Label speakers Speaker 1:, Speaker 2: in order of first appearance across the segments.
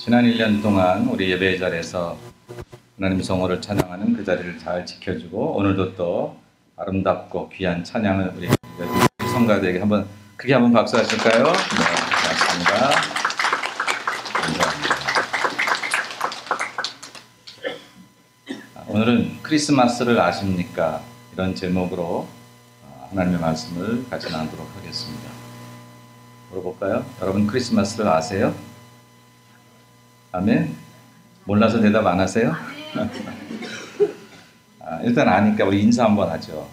Speaker 1: 지난 1년 동안 우리 예배 자리에서 하나님 성호를 찬양하는 그 자리를 잘 지켜주고 오늘도 또 아름답고 귀한 찬양을 우리 성가들에게 크게 한번 박수 하실까요? 네, 고맙습니다. 감사합니다. 오늘은 크리스마스를 아십니까? 이런 제목으로 하나님의 말씀을 같이 나누도록 하겠습니다. 물어볼까요? 여러분 크리스마스를 아세요? 아멘? 몰라서 대답 안 하세요? 일단 아니까 우리 인사 한번 하죠.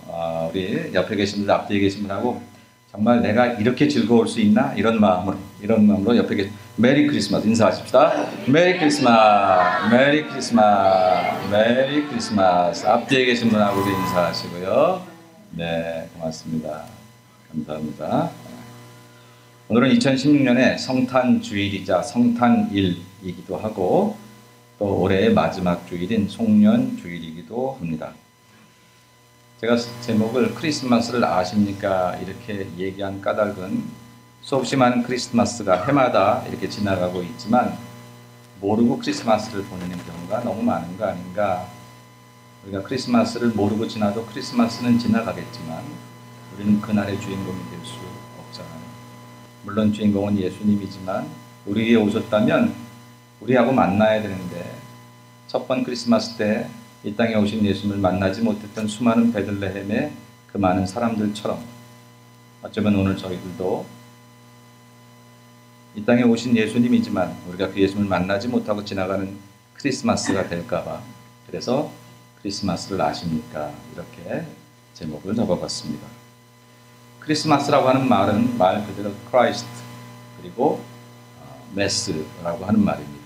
Speaker 1: 우리 옆에 계신 분들, 앞뒤에 계신 분하고 정말 내가 이렇게 즐거울 수 있나? 이런 마음으로 옆에 계신 메리 크리스마스 인사하십시다. 메리 크리스마스, 메리 크리스마스, 메리 크리스마스. 앞뒤에 계신 분하고 우리 인사하시고요. 네, 고맙습니다. 감사합니다. 오늘은 2016년의 성탄 주일이자 성탄일이기도 하고 또 올해의 마지막 주일인 송년 주일이기도 합니다. 제가 제목을 크리스마스를 아십니까? 이렇게 얘기한 까닭은 수없이 많은 크리스마스가 해마다 이렇게 지나가고 있지만 모르고 크리스마스를 보내는 경우가 너무 많은 거 아닌가. 우리가 크리스마스를 모르고 지나도 크리스마스는 지나가겠지만 우리는 그날의 주인공이 될 수 없잖아요. 물론 주인공은 예수님이지만 우리 위에 오셨다면 우리하고 만나야 되는데 첫 번 크리스마스 때 이 땅에 오신 예수님을 만나지 못했던 수많은 베들레헴의 그 많은 사람들처럼 어쩌면 오늘 저희들도 이 땅에 오신 예수님이지만 우리가 그 예수님을 만나지 못하고 지나가는 크리스마스가 될까봐 그래서 크리스마스를 아십니까? 이렇게 제목을 잡아봤습니다. 크리스마스라고 하는 말은 말 그대로 크라이스트 그리고 메스라고 하는 말입니다.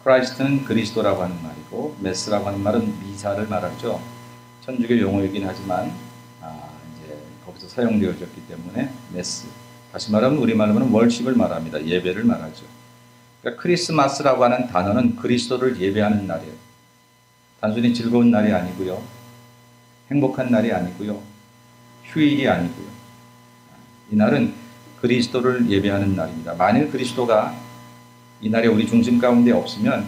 Speaker 1: 크라이스트는 그리스도라고 하는 말이고 메스라고 하는 말은 미사를 말하죠. 천주교 용어이긴 하지만 이제 거기서 사용되어졌기 때문에 메스. 다시 말하면 우리말로 하면 월십을 말합니다. 예배를 말하죠. 그러니까 크리스마스라고 하는 단어는 그리스도를 예배하는 날이에요. 단순히 즐거운 날이 아니고요. 행복한 날이 아니고요. 휴일이 아니고요. 이 날은 그리스도를 예배하는 날입니다. 만일 그리스도가 이 날에 우리 중심 가운데 없으면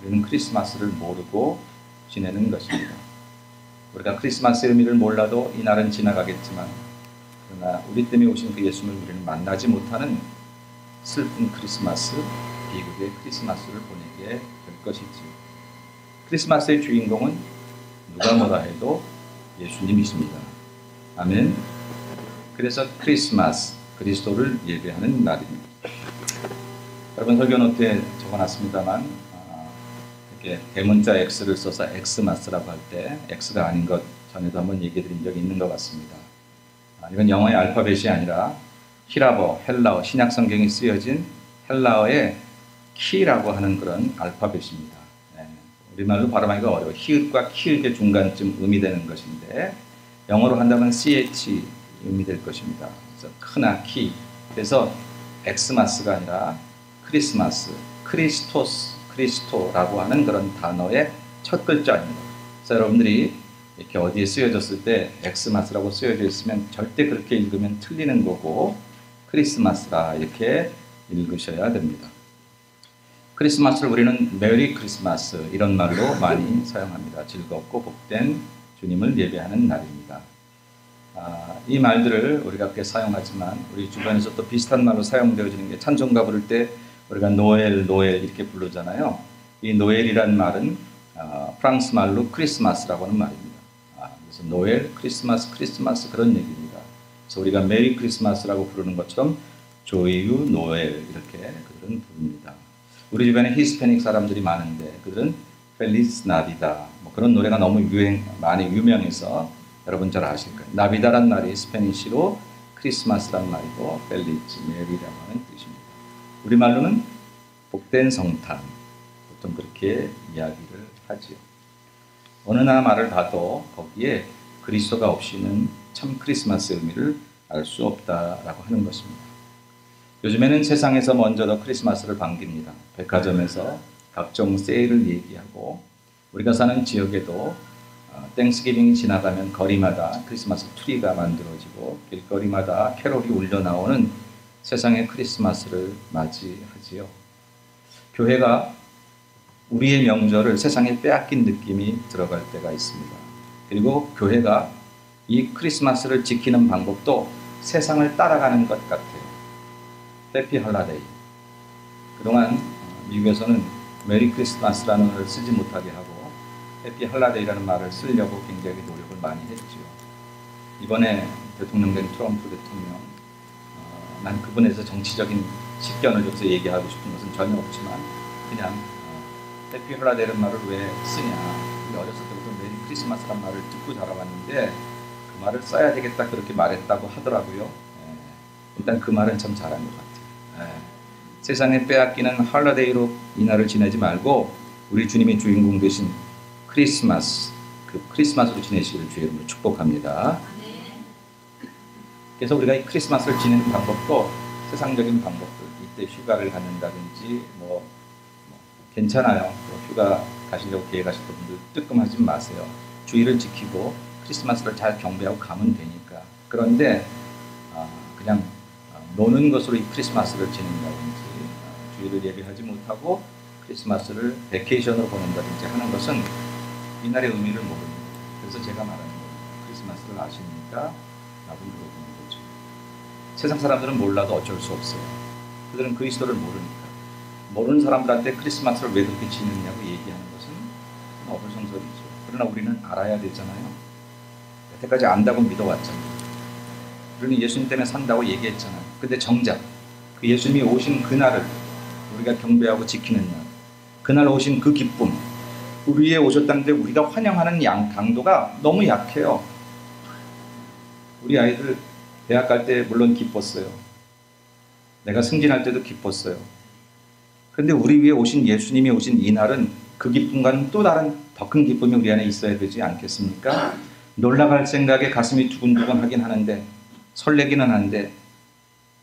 Speaker 1: 우리는 크리스마스를 모르고 지내는 것입니다. 우리가 크리스마스의 의미를 몰라도 이 날은 지나가겠지만 그러나 우리 때문에 오신 그 예수님을 우리는 만나지 못하는 슬픈 크리스마스, 비극의 크리스마스를 보내게 될 것이지요. 크리스마스의 주인공은 누가 뭐라 해도 예수님이십니다. 아멘. 그래서 크리스마스, 그리스도를 예배하는 날입니다. 여러분 설교노트에 적어놨습니다만 이렇게 대문자 X를 써서 엑스마스라고 할 때 X가 아닌 것 전에도 한번 얘기해 드린 적이 있는 것 같습니다. 이건 영어의 알파벳이 아니라 히라버, 헬라어, 신약 성경이 쓰여진 헬라어의 키라고 하는 그런 알파벳입니다. 우리말로 발음하기가 어려워. 히읗과 키읔의 중간쯤 음이 되는 것인데 영어로 한다면 CH 음이 될 것입니다. 그래서 크나 키. 그래서 엑스마스가 아니라 크리스마스, 크리스토라고 하는 그런 단어의 첫 글자입니다. 그래서 여러분들이 이렇게 어디에 쓰여졌을 때 엑스마스라고 쓰여져 있으면 절대 그렇게 읽으면 틀리는 거고 크리스마스라 이렇게 읽으셔야 됩니다. 크리스마스를 우리는 메리 크리스마스 이런 말로 많이 사용합니다. 즐겁고 복된 주님을 예배하는 날입니다. 이 말들을 우리가 그렇게 사용하지만 우리 주변에서 또 비슷한 말로 사용되어지는 게 찬송가 부를 때 우리가 노엘 이렇게 부르잖아요. 이 노엘이란 말은 프랑스 말로 크리스마스라고 하는 말입니다. 그래서 노엘, 크리스마스 그런 얘기입니다. 그래서 우리가 메리 크리스마스라고 부르는 것처럼 조이유 노엘 이렇게 그들은 부릅니다. 우리 주변에 히스패닉 사람들이 많은데 그들은 펠리스 나비다 뭐 그런 노래가 너무 많이 유명해서 여러분 잘 아실 거예요. 나비다란 말이 스페니쉬로 크리스마스란 말이고 펠리츠 메리라고 하는 뜻입니다. 우리말로는 복된 성탄 보통 그렇게 이야기를 하지요. 어느 나라 말을 봐도 거기에 그리스도가 없이는 참 크리스마스의 의미를 알 수 없다라고 하는 것입니다. 요즘에는 세상에서 먼저 더 크리스마스를 반깁니다. 백화점에서 각종 세일을 얘기하고 우리가 사는 지역에도 땡스기빙이 지나가면 거리마다 크리스마스 트리가 만들어지고 길거리마다 캐롤이 울려 나오는 세상의 크리스마스를 맞이하지요. 교회가 우리의 명절을 세상에 빼앗긴 느낌이 들어갈 때가 있습니다. 그리고 교회가 이 크리스마스를 지키는 방법도 세상을 따라가는 것 같아요. 해피 할라데이. 그동안 미국에서는 메리 크리스마스라는 말을 쓰지 못하게 하고 해피 할라데이라는 말을 쓰려고 굉장히 노력을 많이 했죠. 이번에 대통령 된 트럼프 대통령, 난 그분에서 정치적인 식견을 줘서 얘기하고 싶은 것은 전혀 없지만 그냥 해피 할라데이라는 말을 왜 쓰냐. 우리 어렸을 때부터 메리 크리스마스라는 말을 듣고 자라왔는데 그 말을 써야 되겠다 그렇게 말했다고 하더라고요. 일단 그 말은 참 잘한 것 같아요. 세상에 빼앗기는 할라데이로 이날을 지내지 말고 우리 주님이 주인공 되신 크리스마스, 그 크리스마스로 지내시기를 주의 이름으로 축복합니다. 그래서 우리가 이 크리스마스를 지내는 방법도 세상적인 방법들, 이때 휴가를 갖는다든지 괜찮아요. 휴가 가시려고 계획하실 분들 뜨끔하지 마세요. 주의를 지키고 크리스마스를 잘 경배하고 가면 되니까. 그런데 그냥 노는 것으로 이 크리스마스를 지낸다든지 주의를 예비하지 못하고 크리스마스를 베케이션으로 보낸다든지 하는 것은 이날의 의미를 모릅니다. 그래서 제가 말하는 거예요. 크리스마스를 아십니까? 라고 물어보는 거죠. 세상 사람들은 몰라도 어쩔 수 없어요. 그들은 그리스도를 모르니까. 모르는 사람들한테 크리스마스를 왜 그렇게 지내느냐고 얘기하는 것은 어불성설이죠. 그러나 우리는 알아야 되잖아요. 여태까지 안다고 믿어왔잖아요. 우리는 예수님 때문에 산다고 얘기했잖아요. 근데 정작 그 예수님이 오신 그날을 우리가 경배하고 지키는 날, 그날 오신 그 기쁨, 우리 위에 오셨다는데 우리가 환영하는 강도가 너무 약해요. 우리 아이들 대학 갈 때 물론 기뻤어요. 내가 승진할 때도 기뻤어요. 그런데 우리 위에 오신 예수님이 오신 이 날은 그 기쁨과는 또 다른 더 큰 기쁨이 우리 안에 있어야 되지 않겠습니까? 놀라갈 생각에 가슴이 두근두근 하긴 하는데 설레기는 하는데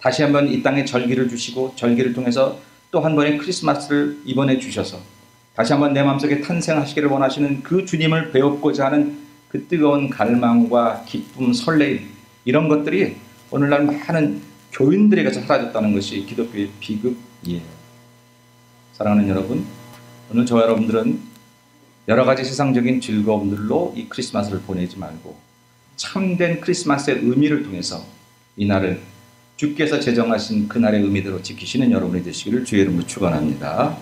Speaker 1: 다시 한번 이 땅에 절기를 주시고 절기를 통해서 또 한 번의 크리스마스를 이번에 주셔서 다시 한번 내 마음속에 탄생하시기를 원하시는 그 주님을 배우고자 하는 그 뜨거운 갈망과 기쁨, 설레임 이런 것들이 오늘날 많은 교인들에게서 사라졌다는 것이 기독교의 비극이에요. 사랑하는 여러분, 오늘 저와 여러분들은 여러 가지 세상적인 즐거움들로 이 크리스마스를 보내지 말고 참된 크리스마스의 의미를 통해서 이 날을 주께서 제정하신 그날의 의미대로 지키시는 여러분이 되시기를 주의 이름으로 축원합니다.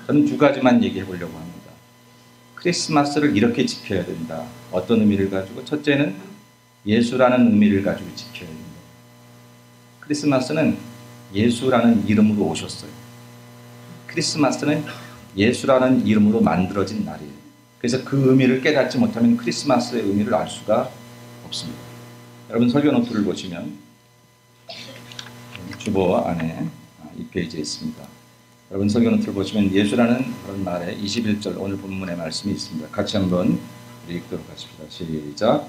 Speaker 1: 저는 두 가지만 얘기해 보려고 합니다. 크리스마스를 이렇게 지켜야 된다. 어떤 의미를 가지고? 첫째는 예수라는 의미를 가지고 지켜야 된다. 크리스마스는 예수라는 이름으로 오셨어요. 크리스마스는 예수라는 이름으로 만들어진 날이에요. 그래서 그 의미를 깨닫지 못하면 크리스마스의 의미를 알 수가 없습니다. 여러분 설교 노트를 보시면 주보 안에 이 페이지에 있습니다. 여러분 설교 노트를 보시면 예수라는 그런 말에 21절 오늘 본문의 말씀이 있습니다. 같이 한번 읽도록 하십시다. 시작.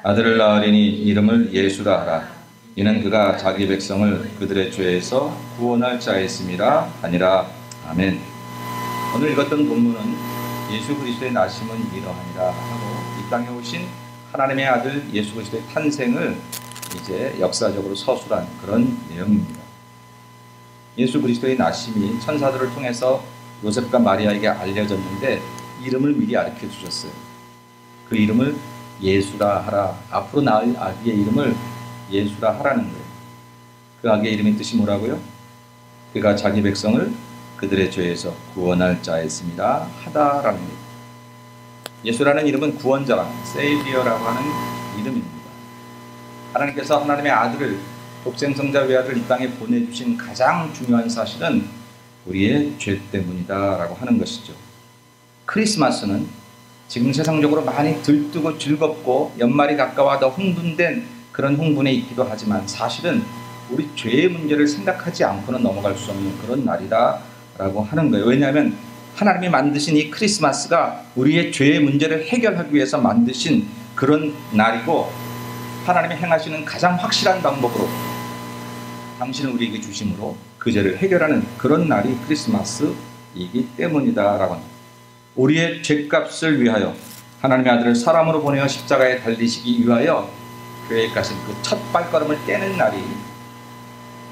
Speaker 1: 아들을 낳으리니 이름을 예수라 하라. 이는 그가 자기 백성을 그들의 죄에서 구원할 자였음이라 하니라. 아멘. 오늘 읽었던 본문은 예수 그리스도의 나심은 이러하니라 하고 이 땅에 오신 하나님의 아들 예수 그리스도의 탄생을 이제 역사적으로 서술한 그런 내용입니다. 예수 그리스도의 나심이 천사들을 통해서 요셉과 마리아에게 알려졌는데 이름을 미리 가르쳐 주셨어요. 그 이름을 예수라 하라. 앞으로 나올 아기의 이름을 예수라 하라는 거예요. 그 아기의 이름의 뜻이 뭐라고요? 그가 자기 백성을 그들의 죄에서 구원할 자였습니다. 하다라는 거예요. 예수라는 이름은 구원자라, 세이비어라고 하는 이름입니다. 하나님께서 하나님의 아들을 독생성자 외아들 이 땅에 보내주신 가장 중요한 사실은 우리의 죄 때문이다라고 하는 것이죠. 크리스마스는 지금 세상적으로 많이 들뜨고 즐겁고 연말이 가까워 더 흥분된 그런 흥분에 있기도 하지만 사실은 우리 죄의 문제를 생각하지 않고는 넘어갈 수 없는 그런 날이다라고 하는 거예요. 왜냐하면 하나님이 만드신 이 크리스마스가 우리의 죄의 문제를 해결하기 위해서 만드신 그런 날이고 하나님이 행하시는 가장 확실한 방법으로 당신을 우리에게 주심으로 그 죄를 해결하는 그런 날이 크리스마스이기 때문이다라고 합니다. 우리의 죄값을 위하여 하나님의 아들을 사람으로 보내어 십자가에 달리시기 위하여 교회에 가신 그 첫 발걸음을 떼는 날이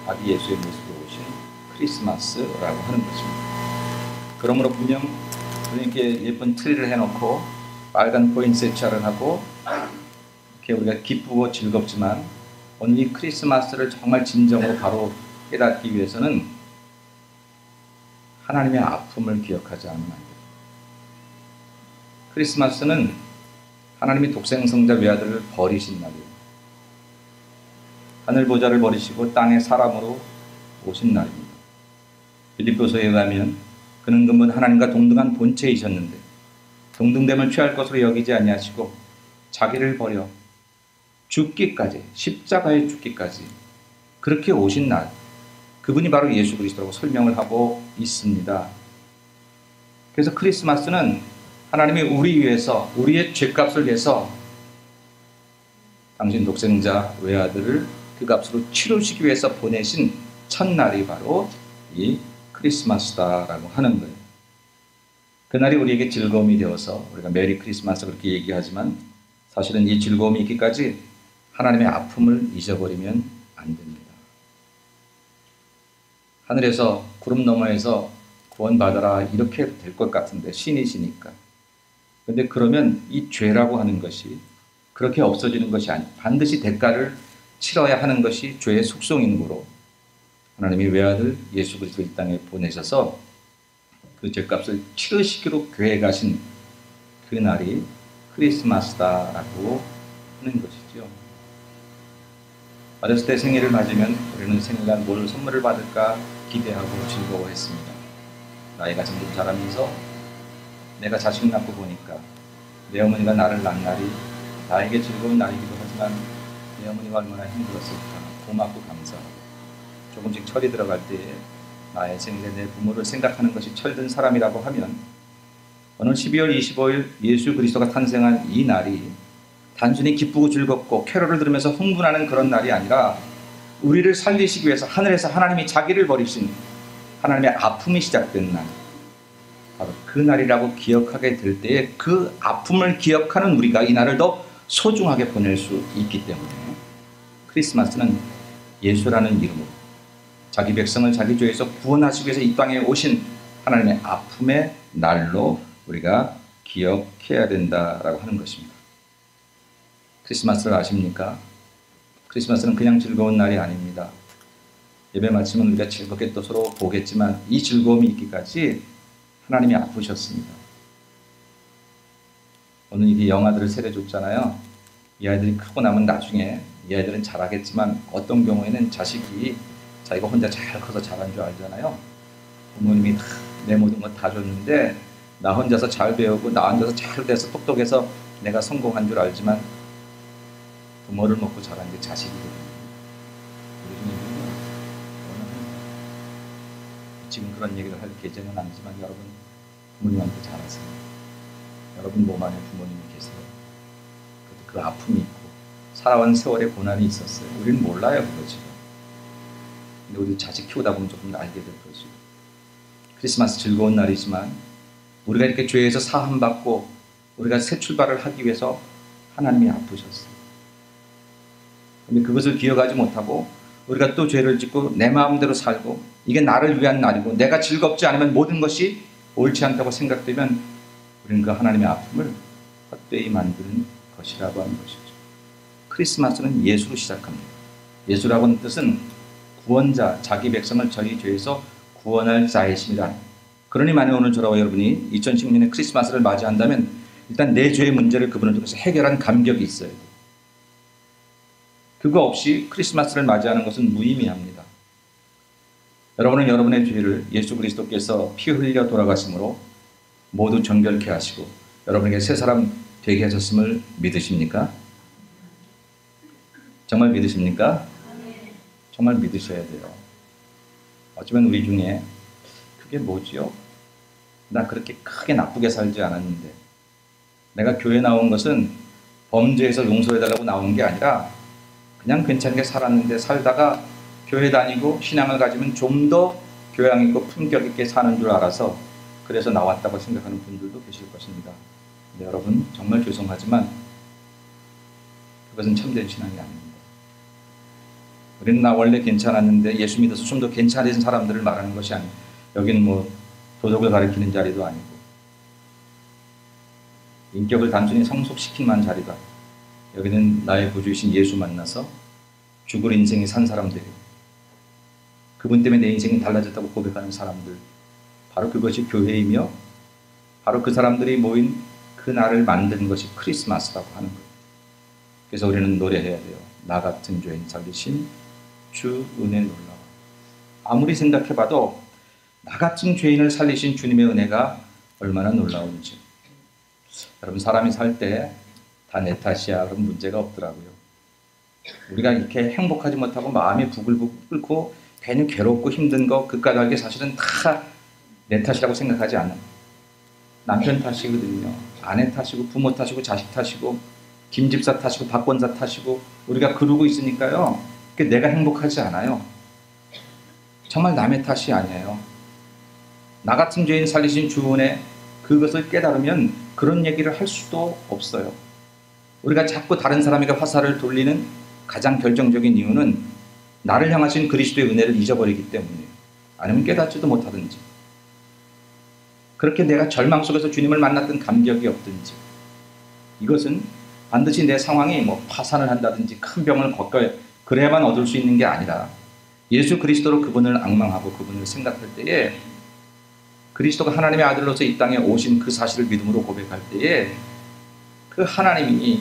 Speaker 1: 아기 예수의 모습으로 오신 크리스마스라고 하는 것입니다. 그러므로 분명 이렇게 예쁜 트리를 해놓고 빨간 포인세차를 하고 이렇게 우리가 기쁘고 즐겁지만 오늘 이 크리스마스를 정말 진정으로 바로 깨닫기 위해서는 하나님의 아픔을 기억하지 않으면 안 돼요. 크리스마스는 하나님이 독생성자 외아들을 버리신 날이에요. 하늘 보좌를 버리시고 땅의 사람으로 오신 날입니다. 빌립보서에 의하면 그는 근본 하나님과 동등한 본체이셨는데 동등됨을 취할 것으로 여기지 아니하시고 자기를 버려 죽기까지, 십자가에 죽기까지 그렇게 오신 날, 그분이 바로 예수 그리스도라고 설명을 하고 있습니다. 그래서 크리스마스는 하나님이 우리 위해서, 우리의 죄값을 위해서 당신 독생자 외아들을 그 값으로 치르시기 위해서 보내신 첫날이 바로 이 크리스마스다라고 하는 거예요. 그날이 우리에게 즐거움이 되어서 우리가 메리 크리스마스 그렇게 얘기하지만 사실은 이 즐거움이 있기까지 하나님의 아픔을 잊어버리면 안 됩니다. 하늘에서 구름 너머에서 구원받아라 이렇게 될 것 같은데 신이시니까. 근데 그러면 이 죄라고 하는 것이 그렇게 없어지는 것이 아니고 반드시 대가를 치러야 하는 것이 죄의 속성인 거로 하나님이 외아들 예수 그리스도 이 땅에 보내셔서 그 죄값을 치르시기로 계획하신 그 날이 크리스마스다라고 하는 것이죠. 어렸을 때 생일을 맞으면 우리는 생일날 뭘 선물을 받을까 기대하고 즐거워했습니다. 나이가 점점 자라면서 내가 자식 낳고 보니까 내 어머니가 나를 낳은 날이 나에게 즐거운 날이기도 하지만 내 어머니가 얼마나 힘들었을까 고맙고 감사하고 조금씩 철이 들어갈 때에 나의 생일에 내 부모를 생각하는 것이 철든 사람이라고 하면 오늘 12월 25일 예수 그리스도가 탄생한 이 날이 단순히 기쁘고 즐겁고 캐롤을 들으면서 흥분하는 그런 날이 아니라 우리를 살리시기 위해서 하늘에서 하나님이 자기를 버리신 하나님의 아픔이 시작된 날, 바로 그 날이라고 기억하게 될 때에 그 아픔을 기억하는 우리가 이 날을 더 소중하게 보낼 수 있기 때문에 크리스마스는 예수라는 이름으로 자기 백성을 자기 죄에서 구원하시기 위해서 이 땅에 오신 하나님의 아픔의 날로 우리가 기억해야 된다라고 하는 것입니다. 크리스마스를 아십니까? 크리스마스는 그냥 즐거운 날이 아닙니다. 예배 마치면 우리가 즐겁게 또 서로 보겠지만 이 즐거움이 있기까지 하나님이 아프셨습니다. 오늘 이게 영아들을 세례줬잖아요. 이 아이들이 크고 나면 나중에 이 아이들은 잘하겠지만 어떤 경우에는 자식이 자기가 혼자 잘 커서 잘한 줄 알잖아요. 부모님이 내 모든 것 다 줬는데 나 혼자서 잘 배우고 나 혼자서 잘 돼서 똑똑해서 내가 성공한 줄 알지만 부모를 먹고 자란 게 자식이거든요. 지금 그런 얘기를 할 계제는 아니지만 여러분 부모님한테 잘하세요. 여러분 몸 안에 부모님이 계세요. 그 아픔이 있고 살아온 세월에 고난이 있었어요. 우리는 몰라요 그거 지금. 근데 우리 자식 키우다 보면 조금 알게 될 거죠. 크리스마스 즐거운 날이지만 우리가 이렇게 죄에서 사함받고 우리가 새 출발을 하기 위해서 하나님이 아프셨어요. 근데 그것을 기억하지 못하고 우리가 또 죄를 짓고 내 마음대로 살고 이게 나를 위한 날이고 내가 즐겁지 않으면 모든 것이 옳지 않다고 생각되면 우리는 그 하나님의 아픔을 헛되이 만드는 것이라고 하는 것이죠. 크리스마스는 예수로 시작합니다. 예수라고 하는 뜻은 구원자, 자기 백성을 저희 죄에서 구원할 자이십니다. 그러니 만약 오늘 저와 여러분이 2016년의 크리스마스를 맞이한다면 일단 내 죄의 문제를 그분을 통해서 해결한 감격이 있어야 돼요. 그거 없이 크리스마스를 맞이하는 것은 무의미합니다. 여러분은 여러분의 죄를 예수 그리스도께서 피 흘려 돌아가심으로 모두 정결케 하시고 여러분에게 새 사람 되게 하셨음을 믿으십니까? 정말 믿으십니까? 정말 믿으셔야 돼요. 어쩌면 우리 중에 그게 뭐지요? 나 그렇게 크게 나쁘게 살지 않았는데 내가 교회 나온 것은 범죄에서 용서해달라고 나온 게 아니라 그냥 괜찮게 살았는데 살다가 교회 다니고 신앙을 가지면 좀 더 교양 있고 품격 있게 사는 줄 알아서 그래서 나왔다고 생각하는 분들도 계실 것입니다. 근데 여러분 정말 죄송하지만 그것은 참된 신앙이 아닙니다. 우리는 나 원래 괜찮았는데 예수 믿어서 좀 더 괜찮아진 사람들을 말하는 것이 아니에요. 여기는 뭐 도덕을 가르치는 자리도 아니고 인격을 단순히 성숙시키는 자리도 아니고 여기는 나의 구주이신 예수 만나서 죽을 인생이 산 사람들이 그분 때문에 내 인생이 달라졌다고 고백하는 사람들 바로 그것이 교회이며 바로 그 사람들이 모인 그 날을 만든 것이 크리스마스라고 하는 거예요. 그래서 우리는 노래해야 돼요. 나 같은 죄인 살리신 주 은혜 놀라워. 아무리 생각해봐도 나 같은 죄인을 살리신 주님의 은혜가 얼마나 놀라운지. 여러분 사람이 살 때 다 내 탓이야 그런 문제가 없더라고요. 우리가 이렇게 행복하지 못하고 마음이 부글부글 끓고 괜히 괴롭고 힘든 거 그까지 알게 사실은 다 내 탓이라고 생각하지 않아요. 남편 탓이거든요. 아내 탓이고 부모 탓이고 자식 탓이고 김집사 탓이고 박권사 탓이고 우리가 그러고 있으니까요. 내가 행복하지 않아요. 정말 남의 탓이 아니에요. 나 같은 죄인 살리신 주 은혜 그것을 깨달으면 그런 얘기를 할 수도 없어요. 우리가 자꾸 다른 사람에게 화살을 돌리는 가장 결정적인 이유는 나를 향하신 그리스도의 은혜를 잊어버리기 때문이에요. 아니면 깨닫지도 못하든지 그렇게 내가 절망 속에서 주님을 만났던 감격이 없든지 이것은 반드시 내 상황이 파산을 한다든지 큰 병을 겪어야 그래야만 얻을 수 있는 게 아니라 예수 그리스도로 그분을 앙망하고 그분을 생각할 때에 그리스도가 하나님의 아들로서 이 땅에 오신 그 사실을 믿음으로 고백할 때에 그 하나님이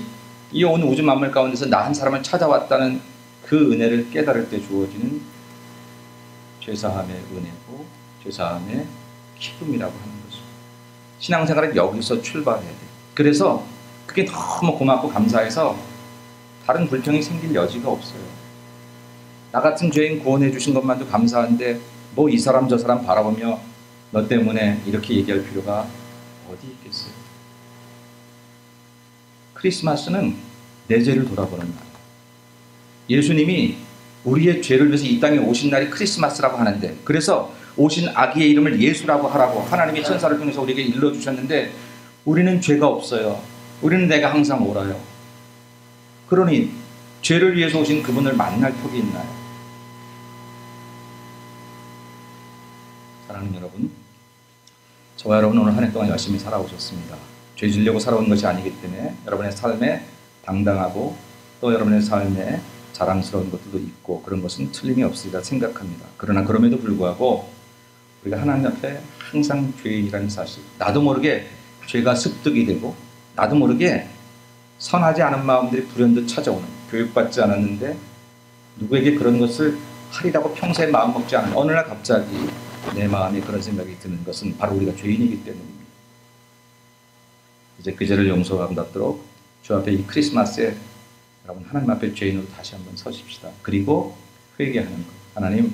Speaker 1: 이 온 우주 만물 가운데서 나 한 사람을 찾아왔다는 그 은혜를 깨달을 때 주어지는 죄사함의 은혜고 죄사함의 기쁨이라고 하는 것입니다. 신앙생활은 여기서 출발해야 돼요. 그래서 그게 너무 고맙고 감사해서 다른 불평이 생길 여지가 없어요. 나 같은 죄인 구원해 주신 것만도 감사한데 이 사람 저 사람 바라보며 너 때문에 이렇게 얘기할 필요가 어디 있겠어요. 크리스마스는 내 죄를 돌아보는 날. 예수님이 우리의 죄를 위해서 이 땅에 오신 날이 크리스마스라고 하는데 그래서 오신 아기의 이름을 예수라고 하라고 하나님이 천사를 통해서 우리에게 일러주셨는데 우리는 죄가 없어요. 우리는 내가 항상 옳아요. 그러니 죄를 위해서 오신 그분을 만날 턱이 있나요? 사랑하는 여러분, 저와 여러분 오늘 한 해 동안 열심히 살아오셨습니다. 죄 지려고 살아온 것이 아니기 때문에 여러분의 삶에 당당하고 또 여러분의 삶에 자랑스러운 것들도 있고 그런 것은 틀림이 없으리라 생각합니다. 그러나 그럼에도 불구하고 우리가 하나님 앞에 항상 죄인이라는 사실, 나도 모르게 죄가 습득이 되고 나도 모르게 선하지 않은 마음들이 불현듯 찾아오는, 교육받지 않았는데 누구에게 그런 것을 하리라고 평소에 마음먹지 않은 어느 날 갑자기 내 마음에 그런 생각이 드는 것은 바로 우리가 죄인이기 때문입니다. 이제 그 죄를 용서받도록 주 앞에 이 크리스마스에 여러분 하나님 앞에 죄인으로 다시 한번 서십시다. 그리고 회개하는 것. 하나님,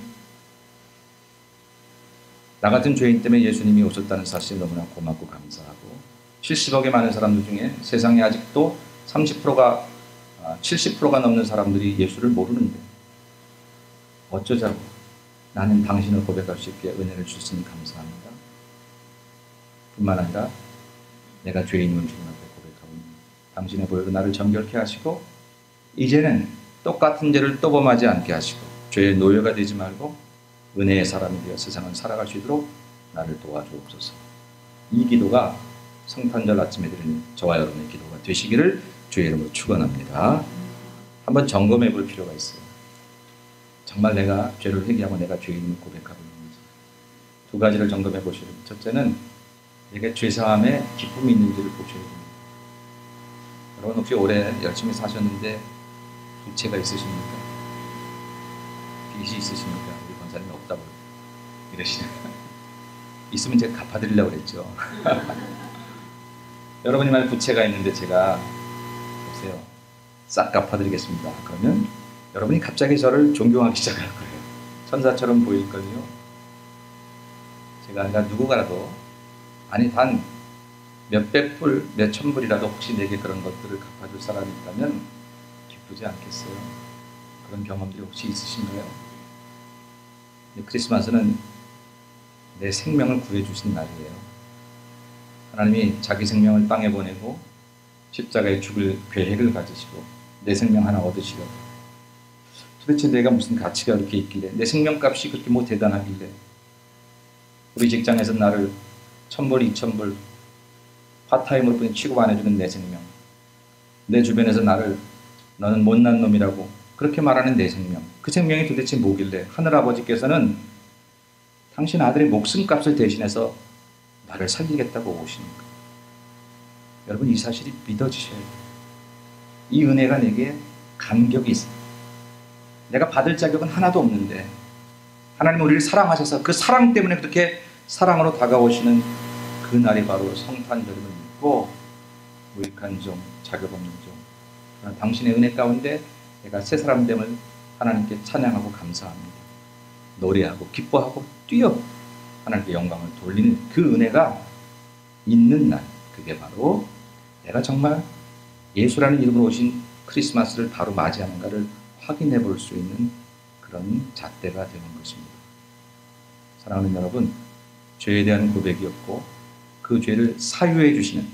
Speaker 1: 나 같은 죄인 때문에 예수님이 오셨다는 사실 너무나 고맙고 감사하고 70억의 많은 사람들 중에 세상에 아직도 30%가 70%가 넘는 사람들이 예수를 모르는데 어쩌자고 나는 당신을 고백할 수 있게 은혜를 주시니 감사합니다. 뿐만 아니라 내가 죄인임을 주님 앞에 고백하고 당신의 보혈로 나를 정결케 하시고 이제는 똑같은 죄를 또 범하지 않게 하시고 죄의 노예가 되지 말고 은혜의 사람이 되어 세상을 살아갈 수 있도록 나를 도와주옵소서. 이 기도가 성탄절 아침에 드리는 저와 여러분의 기도가 되시기를 주의 이름으로 축원합니다. 한번 점검해 볼 필요가 있어요. 정말 내가 죄를 회개하고 내가 죄인임을 고백하고 있는지. 두 가지를 점검해 보시는. 첫째는 내게 죄사함에 기쁨이 있는지를 보셔야 됩니다. 여러분 혹시 올해 열심히 사셨는데 부채가 있으십니까? 빚이 있으십니까? 우리 권사님이 없다고 이러시네요. 있으면 제가 갚아드리려고 그랬죠. 여러분이 만약 부채가 있는데 제가 보세요. 싹 갚아드리겠습니다. 그러면 여러분이 갑자기 저를 존경하기 시작할 거예요. 천사처럼 보일걸요. 제가 누구가라도 아니 단 몇백 불, 몇천 불이라도 혹시 내게 그런 것들을 갚아줄 사람이 있다면 기쁘지 않겠어요? 그런 경험들이 혹시 있으신가요? 크리스마스는 내 생명을 구해주신 날이에요. 하나님이 자기 생명을 땅에 보내고 십자가에 죽을 계획을 가지시고 내 생명 하나 얻으시려고. 도대체 내가 무슨 가치가 그렇게 있길래 내 생명값이 그렇게 대단하길래 우리 직장에서 나를 1,000불, 2,000불 파타임으로 뿐이 취급 안 해주는 내 생명, 내 주변에서 나를 너는 못난 놈이라고 그렇게 말하는 내 생명, 그 생명이 도대체 뭐길래 하늘아버지께서는 당신 아들의 목숨값을 대신해서 나를 살리겠다고 오십니까? 여러분, 이 사실이 믿어지셔야 돼요. 이 은혜가 내게 감격이 있습니다. 내가 받을 자격은 하나도 없는데 하나님 우리를 사랑하셔서 그 사랑 때문에 그렇게 사랑으로 다가오시는 그 날이 바로 성탄절임을 믿고 무익한 종, 자격 없는 종, 그러나 당신의 은혜 가운데 내가 새 사람 됨을 하나님께 찬양하고 감사합니다. 노래하고 기뻐하고 뛰어 하나님께 영광을 돌리는 그 은혜가 있는 날, 그게 바로 내가 정말 예수라는 이름으로 오신 크리스마스를 바로 맞이하는가를 확인해 볼 수 있는 그런 잣대가 되는 것입니다. 사랑하는 여러분, 죄에 대한 고백이었고 그 죄를 사유해 주시는,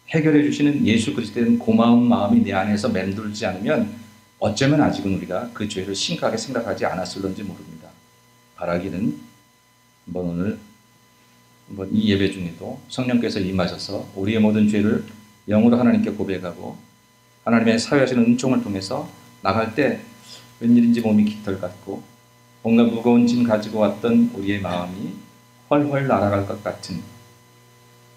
Speaker 1: 해결해 주시는 예수 그리스도에 대한 고마운 마음이 내 안에서 맴돌지 않으면 어쩌면 아직은 우리가 그 죄를 심각하게 생각하지 않았을런지 모릅니다. 바라기는 오늘 이 예배 중에도 성령께서 임하셔서 우리의 모든 죄를 영으로 하나님께 고백하고 하나님의 사유하시는 은총을 통해서 나갈 때 웬일인지 몸이 깃털 같고 뭔가 무거운 짐 가지고 왔던 우리의 마음이 훨훨 날아갈 것 같은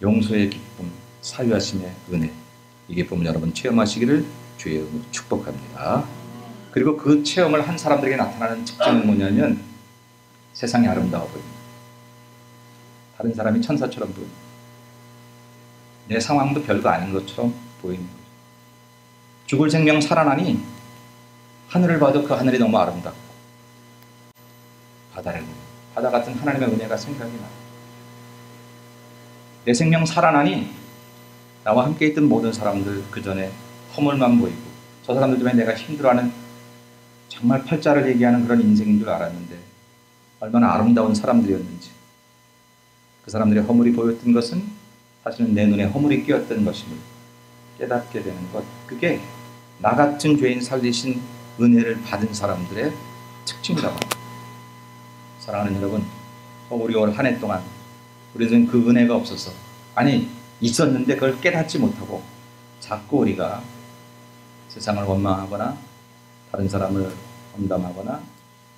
Speaker 1: 용서의 기쁨, 사유하심의 은혜, 이 기쁨을 여러분 체험하시기를 주의 이름으로 축복합니다. 그리고 그 체험을 한 사람들에게 나타나는 특징은 뭐냐면 세상이 아름다워 보입니다. 다른 사람이 천사처럼 보입니다. 내 상황도 별거 아닌 것처럼 보이는 거죠. 죽을 생명 살아나니 하늘을 봐도 그 하늘이 너무 아름답고 바다를 보면 바다 같은 하나님의 은혜가 생각이 나요. 내 생명 살아나니 나와 함께 있던 모든 사람들 그 전에 허물만 보이고 저 사람들 때문에 내가 힘들어하는 정말 팔자를 얘기하는 그런 인생인 줄 알았는데 얼마나 아름다운 사람들이었는지, 그 사람들의 허물이 보였던 것은 사실은 내 눈에 허물이 끼었던 것임을 깨닫게 되는 것, 그게 나 같은 죄인 살리신 은혜를 받은 사람들의 특징이라고 합니다. 사랑하는 여러분, 우리 올 한 해 동안 우리는 그 은혜가 없어서, 아니 있었는데 그걸 깨닫지 못하고 자꾸 우리가 세상을 원망하거나 다른 사람을 험담하거나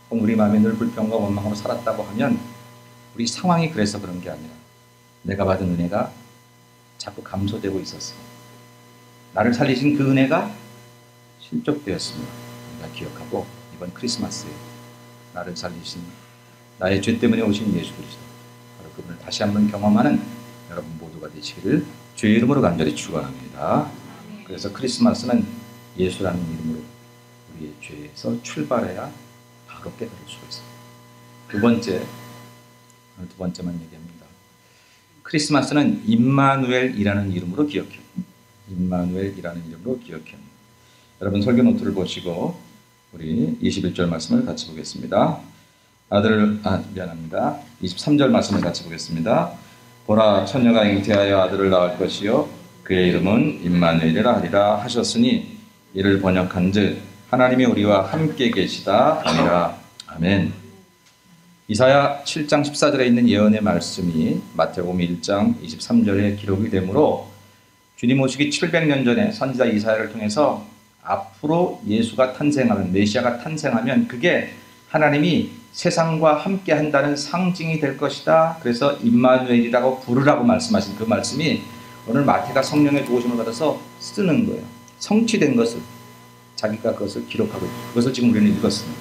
Speaker 1: 우리 마음에 늘 불평과 원망으로 살았다고 하면 우리 상황이 그래서 그런 게 아니라 내가 받은 은혜가 자꾸 감소되고 있었어요. 나를 살리신 그 은혜가 실족되었습니다. 우리가 기억하고 이번 크리스마스에 나를 살리신, 나의 죄 때문에 오신 예수 그리스도, 바로 그분을 다시 한번 경험하는 여러분 모두가 되시기를 주의 이름으로 간절히 축원합니다. 그래서 크리스마스는 예수라는 이름으로 우리의 죄에서 출발해야 바로 깨달을 수가 있습니다. 두 번째만 얘기합니다. 크리스마스는 임마누엘이라는 이름으로 기억해요. 임마누엘이라는 이름으로 기억해요. 여러분 설교 노트를 보시고 우리 21절 말씀을 같이 보겠습니다. 23절 말씀을 같이 보겠습니다. 보라, 처녀가 잉태하여 아들을 낳을 것이요 그의 이름은 임마누엘이라 하리라 하셨으니 이를 번역한즉 하나님이 우리와 함께 계시다 하니라. 아멘. 이사야 7장 14절에 있는 예언의 말씀이 마태복음 1장 23절에 기록이 되므로 주님 오시기 700년 전에 선지자 이사야를 통해서 앞으로 예수가 탄생하면, 메시아가 탄생하면 그게 하나님이 세상과 함께 한다는 상징이 될 것이다. 그래서 임마누엘이라고 부르라고 말씀하신 그 말씀이 오늘 마태가 성령의 도우심을 받아서 쓰는 거예요. 성취된 것을 자기가 그것을 기록하고 있고 그것을 지금 우리는 읽었습니다.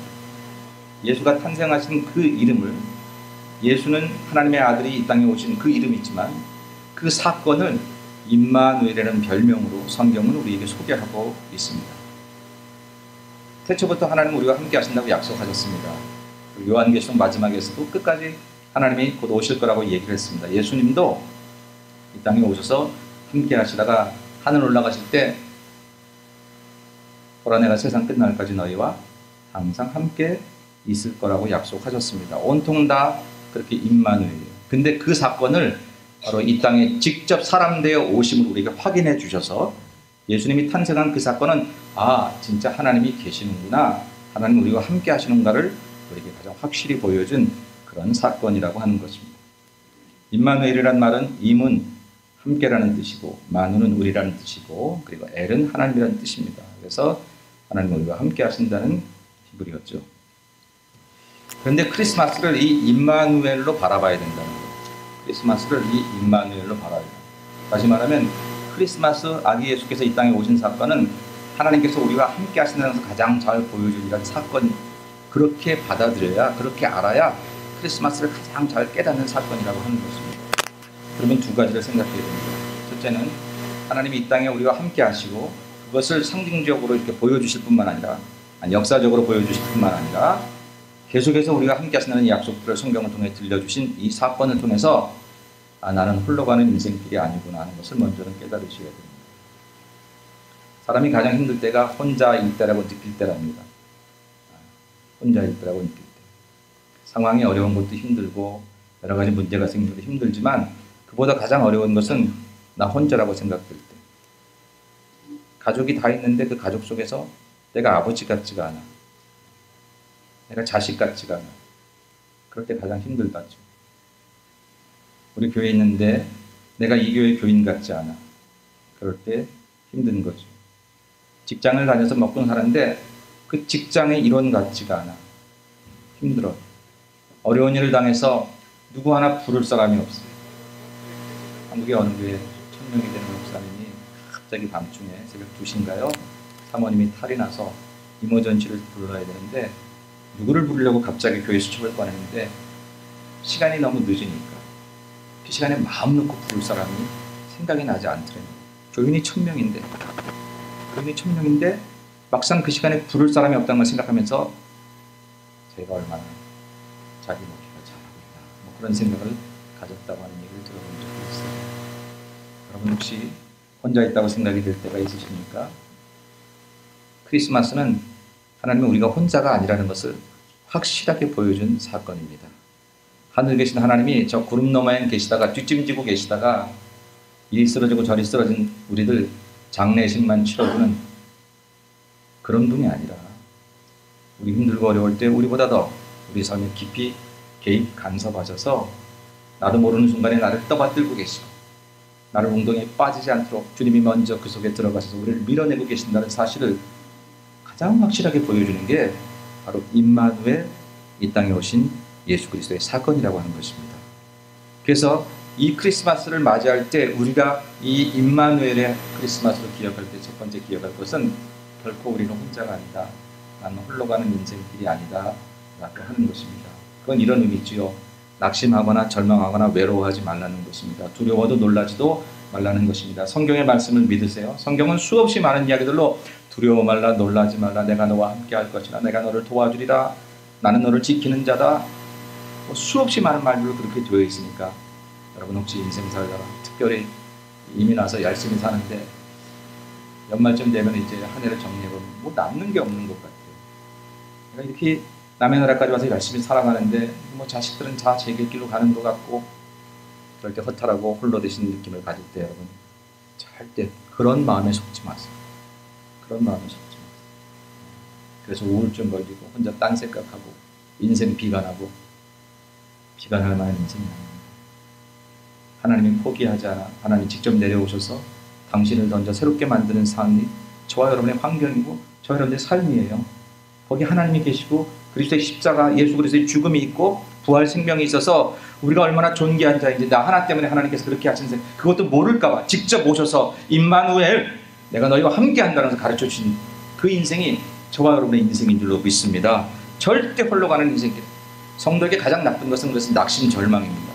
Speaker 1: 예수가 탄생하신 그 이름을, 예수는 하나님의 아들이 이 땅에 오신 그 이름이지만 그 사건을 임마누엘이라는 별명으로 성경은 우리에게 소개하고 있습니다. 태초부터 하나님은 우리와 함께 하신다고 약속하셨습니다. 요한계시록 마지막에서도 끝까지 하나님이 곧 오실 거라고 얘기를 했습니다. 예수님도 이 땅에 오셔서 함께 하시다가 하늘 올라가실 때 보라, 내가 세상 끝날까지 너희와 항상 함께 있을 거라고 약속하셨습니다. 온통 다 그렇게 임마누엘이에요. 근데 그 사건을 바로 이 땅에 직접 사람 되어 오심을 우리가 확인해 주셔서 예수님이 탄생한 그 사건은 진짜 하나님이 계시는구나, 하나님 우리와 함께 하시는가를 우리에게 가장 확실히 보여준 그런 사건이라고 하는 것입니다. 임마누엘이란 말은 임은 함께라는 뜻이고 마누는 우리라는 뜻이고 그리고 엘은 하나님이라는 뜻입니다. 그래서 하나님은 우리와 함께 하신다는 히브리어죠. 그런데 크리스마스를 이 임마누엘로 바라봐야 된다는 거예요. 크리스마스를 이 임마누엘로 바라봐야 돼요. 다시 말하면 크리스마스 아기 예수께서 이 땅에 오신 사건은 하나님께서 우리와 함께 하신다는 것을 가장 잘 보여준 이런 사건, 그렇게 받아들여야, 그렇게 알아야 크리스마스를 가장 잘 깨닫는 사건이라고 하는 것입니다. 그러면 두 가지를 생각해야 됩니다. 첫째는 하나님이 이 땅에 우리와 함께 하시고 그것을 상징적으로 이렇게 보여주실 뿐만 아니라, 역사적으로 보여주실 뿐만 아니라 계속해서 우리가 함께 하신다는 이 약속들을 성경을 통해 들려주신 이 사건을 통해서 나는 홀로가는 인생길이 아니구나 하는 것을 먼저는 깨달으셔야 됩니다. 사람이 가장 힘들 때가 혼자일 때라고 느낄 때랍니다. 혼자일 때라고 느낄 때. 상황이 어려운 것도 힘들고 여러 가지 문제가 생기도 힘들지만 그보다 가장 어려운 것은 나 혼자라고 생각될 때. 가족이 다 있는데 그 가족 속에서 내가 아버지 같지가 않아. 내가 자식 같지가 않아. 그럴 때 가장 힘들다죠. 우리 교회에 있는데 내가 이 교회 교인 같지 않아. 그럴 때 힘든 거죠. 직장을 다녀서 먹고 사는데 그 직장의 일원 같지가 않아. 힘들어. 어려운 일을 당해서 누구 하나 부를 사람이 없어요. 한국의 어느 교회 1000명이 되는 목사님이 갑자기 밤중에 새벽 2시인가요? 사모님이 탈이 나서 이머전시를 불러야 되는데 누구를 부르려고 갑자기 교회 수첩을 꺼냈는데 시간이 너무 늦으니까 그 시간에 마음 놓고 부를 사람이 생각이 나지 않더라고요. 교인이 1000명인데 막상 그 시간에 부를 사람이 없다는 걸 생각하면서 제가 얼마나 자기 먹기가 잘하고 있나 그런 생각을 가졌다고 하는 얘기를 들어본 적이 있어요. 여러분 혹시 혼자 있다고 생각이 들 때가 있으십니까? 크리스마스는 하나님은 우리가 혼자가 아니라는 것을 확실하게 보여준 사건입니다. 하늘에 계신 하나님이 저 구름 너머에 계시다가 뒷짐지고 계시다가 이리 쓰러지고 저리 쓰러진 우리들 장례식만 치러주는 그런 분이 아니라 우리 힘들고 어려울 때 우리보다 더 우리 삶에 깊이 개입 간섭하셔서 나도 모르는 순간에 나를 떠받들고 계시고 나를 웅덩이에 빠지지 않도록 주님이 먼저 그 속에 들어가셔서 우리를 밀어내고 계신다는 사실을 가장 확실하게 보여주는 게 바로 임마누엘, 이 땅에 오신 예수 그리스도의 사건이라고 하는 것입니다. 그래서 이 크리스마스를 맞이할 때 우리가 이 임마누엘의 크리스마스를 기억할 때 첫 번째 기억할 것은 결코 우리는 혼자가 아니다. 나는 홀로 가는 인생길이 아니다. 라고 하는 것입니다. 그건 이런 의미지요. 낙심하거나 절망하거나 외로워하지 말라는 것입니다. 두려워도 놀라지도 말라는 것입니다. 성경의 말씀을 믿으세요. 성경은 수없이 많은 이야기들로 두려워 말라, 놀라지 말라, 내가 너와 함께 할 것이라, 내가 너를 도와주리라, 나는 너를 지키는 자다. 수없이 많은 말들로 그렇게 되어 있으니까 여러분 혹시 인생 살다가 특별히 이미 나서 열심히 사는데 연말쯤 되면 이제 한 해를 정리해보면 뭐 남는 게 없는 것 같아요. 그러니까 이렇게 남의 나라까지 와서 열심히 살아가는데 뭐 자식들은 다 자기 길로 가는 것 같고 그럴 때 허탈하고 홀로 되시는 느낌을 가질 때 여러분 절대 그런 마음에 속지 마세요. 그런 마음에 속지 마세요. 그래서 우울증 걸리고 혼자 딴 생각하고 인생 비관하고 비관할 만한 인생이 아닙니다. 하나님이 포기하지 않아 하나님이 직접 내려오셔서 당신을 던져 새롭게 만드는 삶이 저와 여러분의 환경이고 저와 여러분의 삶이에요. 거기 하나님이 계시고 그리스도의 십자가 예수 그리스도의 죽음이 있고 부활 생명이 있어서 우리가 얼마나 존귀한 자인지 나 하나 때문에 하나님께서 그렇게 하신 생 그것도 모를까봐 직접 오셔서 임마누엘 내가 너희와 함께 한다는 것을 가르쳐 주신 그 인생이 저와 여러분의 인생인 줄로 믿습니다. 절대 홀로 가는 인생길. 성도에게 가장 나쁜 것은 그것은 낙심 절망입니다.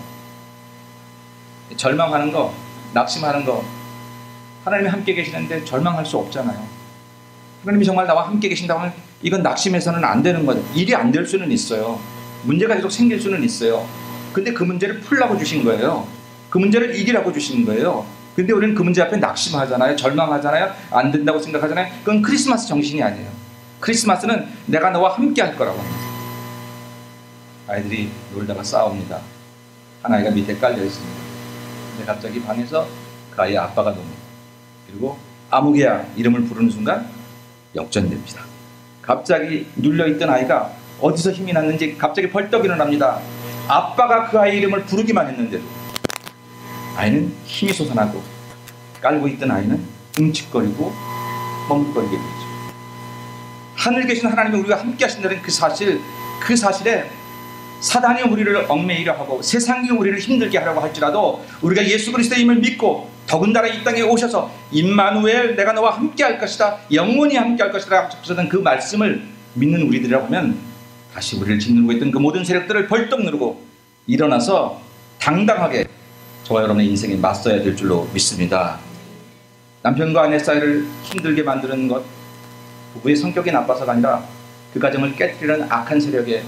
Speaker 1: 절망하는 거, 낙심하는 거 하나님이 함께 계시는데 절망할 수 없잖아요. 하나님이 정말 나와 함께 계신다고 하면 이건 낙심해서는 안 되는 거죠. 일이 안 될 수는 있어요. 문제가 계속 생길 수는 있어요. 근데 그 문제를 풀라고 주신 거예요. 그 문제를 이기라고 주신 거예요. 근데 우리는 그 문제 앞에 낙심하잖아요. 절망하잖아요. 안 된다고 생각하잖아요. 그건 크리스마스 정신이 아니에요. 크리스마스는 내가 너와 함께 할 거라고 합니다. 아이들이 놀다가 싸웁니다. 한 아이가 밑에 깔려 있습니다. 근데 갑자기 방에서 그 아이의 아빠가 놉니다. 그리고 아무개야 이름을 부르는 순간 역전됩니다. 갑자기 눌려있던 아이가 어디서 힘이 났는지 갑자기 벌떡 일어납니다. 아빠가 그 아이 이름을 부르기만 했는데도 아이는 힘이 솟아나고 깔고 있던 아이는 움찔거리고 멈칫거리게 되죠. 하늘에 계신 하나님이 우리와 함께 하신다는 그 사실에 사단이 우리를 얽매이려 하고 세상이 우리를 힘들게 하려고 할지라도 우리가 예수 그리스도의 힘을 믿고 더군다나 이 땅에 오셔서 임마누엘 내가 너와 함께 할 것이다, 영원히 함께 할 것이다 하셨던 그 말씀을 믿는 우리들이라고 하면 다시 우리를 짓누르고 있던 그 모든 세력들을 벌떡 누르고 일어나서 당당하게 저와 여러분의 인생에 맞서야 될 줄로 믿습니다. 남편과 아내 사이를 힘들게 만드는 것, 부부의 성격이 나빠서가 아니라 그 가정을 깨뜨리는 악한 세력의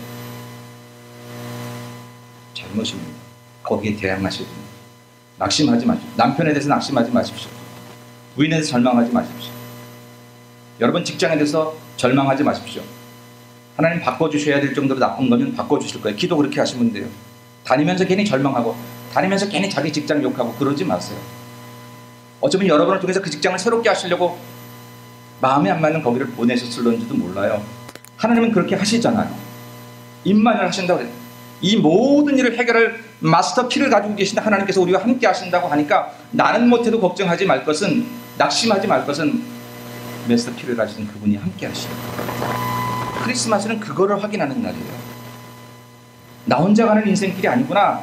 Speaker 1: 잘못입니다. 거기에 대항하셔야 됩니다. 낙심하지 마십시오. 남편에 대해서 낙심하지 마십시오. 부인에 대해서 절망하지 마십시오. 여러분 직장에 대해서 절망하지 마십시오. 하나님 바꿔주셔야 될 정도로 나쁜 거면 바꿔주실 거예요. 기도 그렇게 하시면 돼요. 다니면서 괜히 절망하고 다니면서 괜히 자기 직장 욕하고 그러지 마세요. 어쩌면 여러분을 통해서 그 직장을 새롭게 하시려고 마음에 안 맞는 거기를 보내셨을런지도 몰라요. 하나님은 그렇게 하시잖아요. 임만을 하신다고 그래요. 이 모든 일을 해결할 마스터 키를 가지고 계신 하나님께서 우리와 함께 하신다고 하니까 나는 못해도 걱정하지 말 것은, 낙심하지 말 것은 마스터 키를 가지신 그분이 함께 하시는 거예요. 크리스마스는 그거를 확인하는 날이에요. 나 혼자 가는 인생길이 아니구나,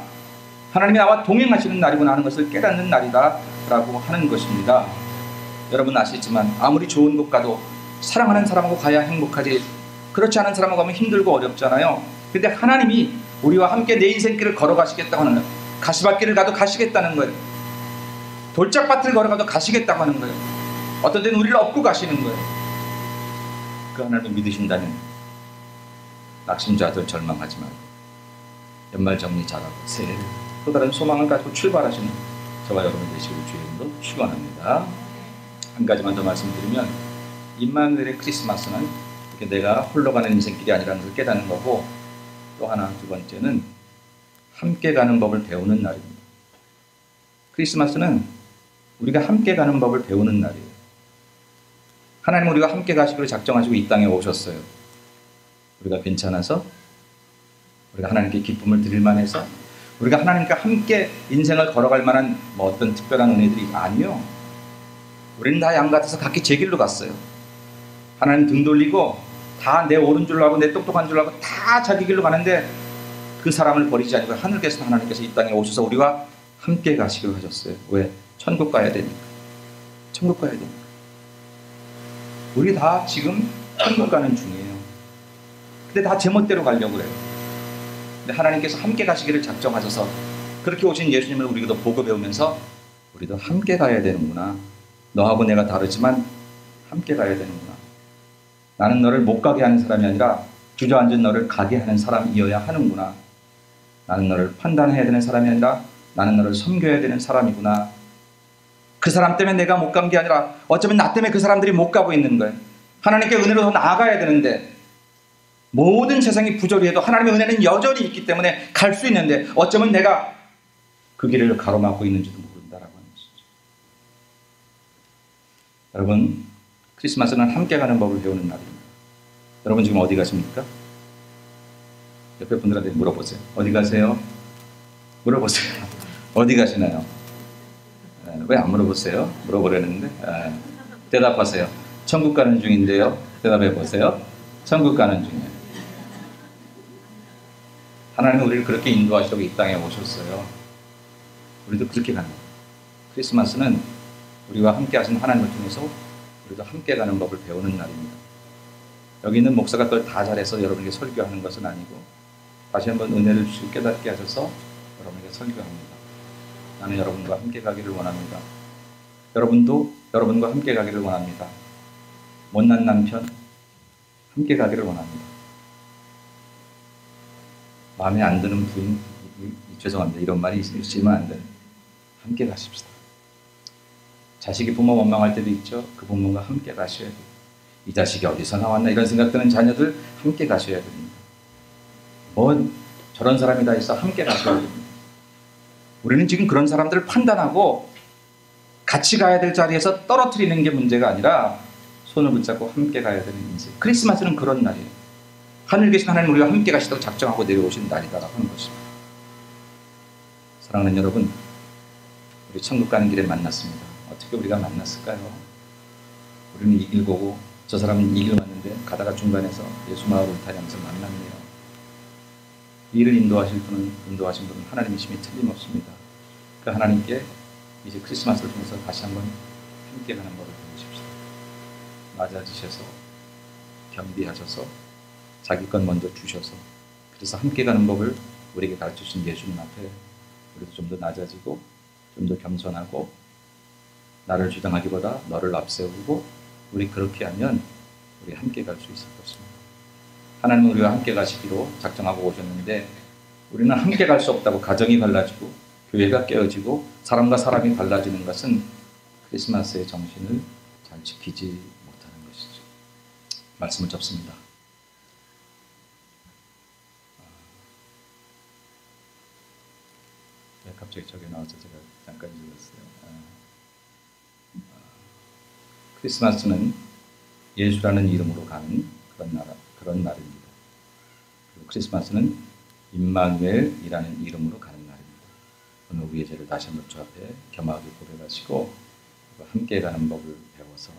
Speaker 1: 하나님이 나와 동행하시는 날이구나 하는 것을 깨닫는 날이다 라고 하는 것입니다. 여러분 아시지만 아무리 좋은 곳 가도 사랑하는 사람하고 가야 행복하지, 그렇지 않은 사람하고 가면 힘들고 어렵잖아요. 근데 하나님이 우리와 함께 내 인생길을 걸어가시겠다고 하는 거예요. 가시밭길을 가도 가시겠다는 거예요. 돌짝밭을 걸어가도 가시겠다고 하는 거예요. 어떤 때는 우리를 업고 가시는 거예요. 그 하나님을 믿으신다면 낙심자들 절망하지 말고 연말 정리 잘하고 새해 또 다른 소망을 가지고 출발하시는 저와 여러분 되시기를 주의 이름으로 축원합니다. 한 가지만 더 말씀드리면 임마누엘의 크리스마스는 이렇게 내가 홀로 가는 인생길이 아니라는 것을 깨닫는 거고, 또 하나 두 번째는 함께 가는 법을 배우는 날입니다. 크리스마스는 우리가 함께 가는 법을 배우는 날이에요. 하나님은 우리가 함께 가시기로 작정하시고 이 땅에 오셨어요. 우리가 괜찮아서, 우리가 하나님께 기쁨을 드릴 만해서, 우리가 하나님과 함께 인생을 걸어갈 만한 뭐 어떤 특별한 은혜들이 아니요. 우리는 다 양 같아서 각기 제 길로 갔어요. 하나님 등 돌리고 다 내 옳은 줄로 하고 내 똑똑한 줄로 하고 다 자기 길로 가는데 그 사람을 버리지 않고 하늘께서 하나님께서 이 땅에 오셔서 우리와 함께 가시기로 하셨어요. 왜? 천국 가야 되니까. 천국 가야 되니까. 우리 다 지금 천국 가는 중이에요. 근데 다 제멋대로 가려고 그래요. 근데 하나님께서 함께 가시기를 작정하셔서 그렇게 오신 예수님을 우리도 보고 배우면서 우리도 함께 가야 되는구나. 너하고 내가 다르지만 함께 가야 되는구나. 나는 너를 못 가게 하는 사람이 아니라 주저앉은 너를 가게 하는 사람이어야 하는구나. 나는 너를 판단해야 되는 사람이 아니라 나는 너를 섬겨야 되는 사람이구나. 그 사람 때문에 내가 못 간 게 아니라 어쩌면 나 때문에 그 사람들이 못 가고 있는 거예요. 하나님께 은혜로 더 나아가야 되는데 모든 세상이 부조리해도 하나님의 은혜는 여전히 있기 때문에 갈 수 있는데 어쩌면 내가 그 길을 가로막고 있는지도 모른다라고 하는 것이죠. 여러분, 크리스마스는 함께 가는 법을 배우는 날입니다. 여러분 지금 어디 가십니까? 옆에 분들한테 물어보세요. 어디 가세요? 물어보세요. 어디 가시나요? 왜 안 물어보세요? 물어보려는데 대답하세요. 천국 가는 중인데요. 대답해 보세요. 천국 가는 중이에요. 하나님은 우리를 그렇게 인도하시려고 이 땅에 오셨어요. 우리도 그렇게 가는 거예요. 크리스마스는 우리와 함께 하신 하나님을 통해서 우리도 함께 가는 법을 배우는 날입니다. 여기 있는 목사가 그걸 다 잘해서 여러분에게 설교하는 것은 아니고 다시 한번 은혜를 주시고 깨닫게 하셔서 여러분에게 설교합니다. 나는 여러분과 함께 가기를 원합니다. 여러분도 여러분과 함께 가기를 원합니다. 못난 남편 함께 가기를 원합니다. 마음에 안 드는 부인, 죄송합니다. 이런 말이 있으면 안 돼요. 함께 가십시다. 자식이 부모 원망할 때도 있죠. 그 부모가 함께 가셔야 돼요. 이 자식이 어디서 나왔나 이런 생각 드는 자녀들 함께 가셔야 됩니다. 뭐 저런 사람이 다 있어 함께 가셔야 됩니다. 우리는 지금 그런 사람들을 판단하고 같이 가야 될 자리에서 떨어뜨리는 게 문제가 아니라 손을 붙잡고 함께 가야 되는 인생. 크리스마스는 그런 날이에요. 하늘 계신 하나님 우리와 함께 가시도록 작정하고 내려오신 날이다라고 하는 것입니다. 사랑하는 여러분, 우리 천국 가는 길에 만났습니다. 어떻게 우리가 만났을까요? 우리는 이 길 보고 저 사람은 이 길 왔는데 가다가 중간에서 예수 마을 울타리하면서 만났네요. 이 일을 인도하신 분은 하나님이심이 틀림없습니다. 그 하나님께 이제 크리스마스를 통해서 다시 한번 함께 가는 법을 배우십시다. 맞아주셔서 겸비하셔서 자기 것 먼저 주셔서 그래서 함께 가는 법을 우리에게 가르쳐주신 예수님 앞에 우리도 좀 더 낮아지고 좀 더 겸손하고 나를 주장하기보다 너를 앞세우고 우리 그렇게 하면 우리 함께 갈 수 있을 것입니다. 하나님은 우리와 함께 가시기로 작정하고 오셨는데 우리는 함께 갈 수 없다고 가정이 갈라지고 교회가 깨어지고 사람과 사람이 갈라지는 것은 크리스마스의 정신을 잘 지키지 못하는 것이죠. 말씀을 접습니다. 갑자기 저게 나와서 제가 잠깐 읽었어요. 크리스마스는 예수라는 이름으로 가는 그런 날입니다. 그리고 크리스마스는 임마누엘이라는 이름으로 가는 날입니다. 오늘 우리의 죄를 다시 한번 주 앞에 겸하게 고백하시고 함께 가는 법을 배워서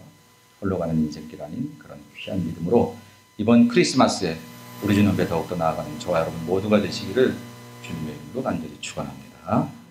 Speaker 1: 홀로 가는 인생길 아닌 그런 귀한 믿음으로 이번 크리스마스에 우리 주님 앞에 더욱더 나아가는 저와 여러분 모두가 되시기를 주님의 이름으로 간절히 축원합니다.